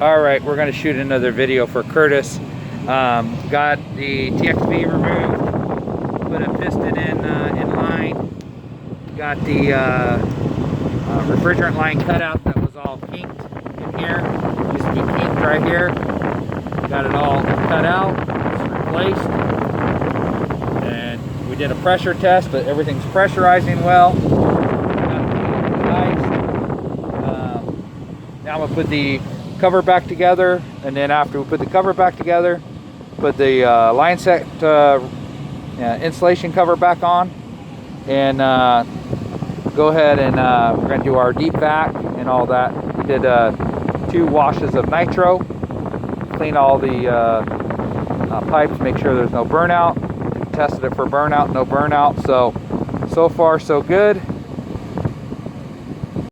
All right, we're going to shoot another video for Curtis. Got the TXV removed, put a piston in line, got the refrigerant line cut out that was all kinked in here. Used to be kinked right here. Got it all cut out, it's replaced, and we did a pressure test, but everything's pressurizing well. Got the ice. Now I'm going to put the cover back together, and then after we put the cover back together, put the line set insulation cover back on, and go ahead and we're going to do our deep vac and all that. We did 2 washes of nitro, clean all the pipes, make sure there's no burnout. Tested it for burnout, no burnout, so far so good.